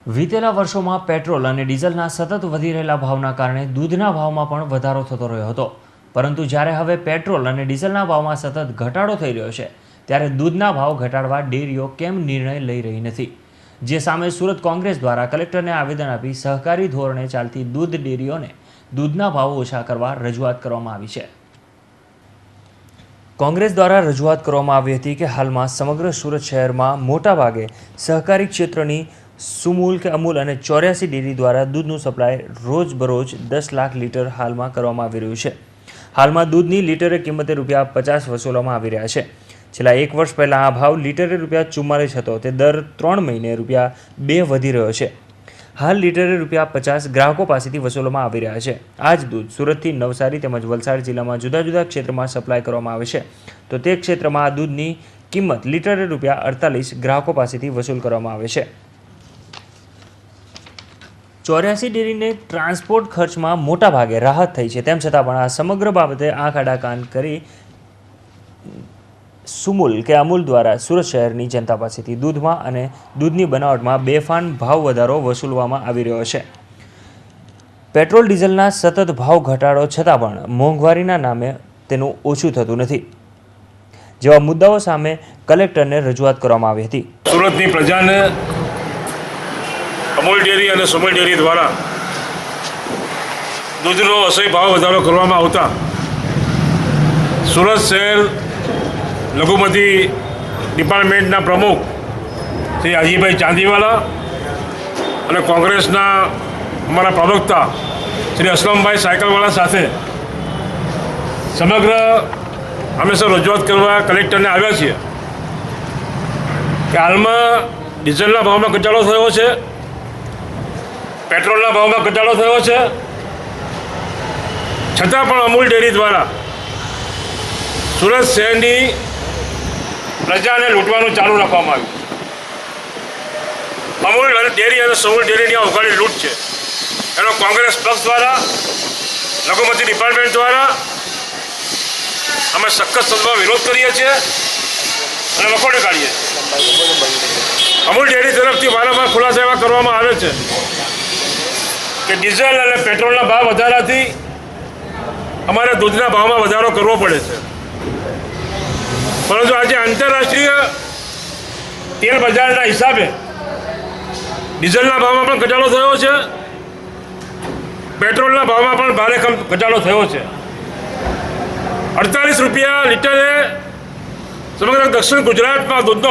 વીતેલા વર્ષોમાં પેટ્રોલ અને ડીઝલના સતત વધી રહેલા ભાવના કારણે દૂધના ભાવમાં પણ વધારો થતો રહ્યો હતો, પરંતુ જ્યારે હવે પેટ્રોલ અને ડીઝલના ભાવમાં સતત ઘટાડો થઈ રહ્યો છે, ત્યારે દૂધના ભાવ ઘટાડવા ડેરીઓ કેમ નિર્ણય લઈ રહી નથી? જે સામે સુરત કોંગ્રેસ દ્વારા કલેક્ટરને આવેદન આપી સહકારી ધોરણે ચાલતી દૂધ ડેરીઓને દૂધના ભાવ ઓછા કરવા રજૂઆત કરવામાં આવી છે. કોંગ્રેસ દ્વારા રજૂઆત કરવામાં આવી હતી કે હાલમાં સમગ્ર સુરત શહેરમાં મોટાભાગે સહકારી ક્ષેત્રની સુમૂલ કે અમૂલ અને 84 ડેરી દ્વારા દૂધનું સપ્લાય રોજબરોજ 10 લાખ લીટર હાલમાં કરવામાં આવી રહ્યું છે. હાલમાં દૂધની લીટરે કિંમતે ₹50 વસૂલવામાં આવી રહ્યા છે. છેલ્લા 1 વર્ષ પહેલાં આ ભાવ લીટરે ₹44 હતો, તે દર 3 મહિને ₹2 વધી રહ્યો છે. હાલ લીટરે ₹50 ગ્રાહકો પાસેથી વસૂલવામાં આવી રહ્યા છે. આ જ દૂધ સુરતથી નવસારી તેમજ વલસાડ જિલ્લામાં જુદા જુદા ક્ષેત્રમાં સપ્લાય કરવામાં આવે છે, તો તે ક્ષેત્રમાં આ દૂધની કિંમત લીટરે ₹48 ગ્રાહકો પાસેથી વસૂલ કરવામાં આવે છે. 84 ડેરીને ટ્રાન્સપોર્ટ ખર્ચમાં મોટા ભાગે રાહત થઈ છે, તેમ છતાં પણ આ સમગ્ર બાબતે આંખ આડા કાન કરી સુમૂલ કે અમૂલ દ્વારા સુરત શહેરની જનતા પાસેથી દૂધમાં અને દૂધની બનાવટમાં બેફામ ભાવ વધારો વસૂલવામાં આવી રહ્યો છે. પેટ્રોલ ડીઝલના સતત ભાવ ઘટાડો છતાં પણ મોંઘવારીના નામે તેનું ઓછું થતું નથી, જેવા મુદ્દાઓ સામે કલેક્ટરને રજૂઆત કરવામાં આવી હતી. સુરતની પ્રજાને અમૂલ ડેરી અને સુમૂલ ડેરી દ્વારા દૂધનો અસહ્ય ભાવ વધારો કરવામાં આવતા સુરત શહેર લઘુમતી ડિપાર્ટમેન્ટના પ્રમુખ શ્રી હાજીભાઈ ચાંદીવાલા અને કોંગ્રેસના અમારા પ્રવક્તા શ્રી અસલમભાઈ સાયકલવાળા સાથે સમગ્ર હંમેશા રજૂઆત કરવા કલેક્ટરને આવ્યા છીએ કે હાલમાં ડીઝલના ભાવમાં ઘટાડો થયો છે, પેટ્રોલના ભાવમાં ઘટાડો થયો છે, છતાં પણ અમૂલ ડેરી દ્વારા સુરત શહેરની પ્રજાને લૂંટવાનું ચાલુ રાખવામાં આવ્યું. અમૂલ ડેરી અને સુમૂલ ડેરીની આ ઉઘાડી લૂંટ છે, એનો કોંગ્રેસ પક્ષ દ્વારા લઘુમતી ડિપાર્ટમેન્ટ દ્વારા અમે સખત શબ્દમાં વિરોધ કરીએ છીએ અને વખોડી કાઢીએ છીએ. અમૂલ ડેરી તરફથી વારંવાર ખુલાસા એવા કરવામાં આવે છે કે ડીઝલ અને પેટ્રોલના ભાવ વધારાથી અમારે દૂધના ભાવમાં વધારો કરવો પડે છે, પરંતુ આજે આંતરરાષ્ટ્રીય તેલ બજારના હિસાબે ડીઝલના ભાવમાં પણ ઘટાડો થયો છે, પેટ્રોલના ભાવમાં પણ ભારે ઘટાડો થયો છે. ₹48 લીટરે સમગ્ર દક્ષિણ ગુજરાતમાં દૂધનો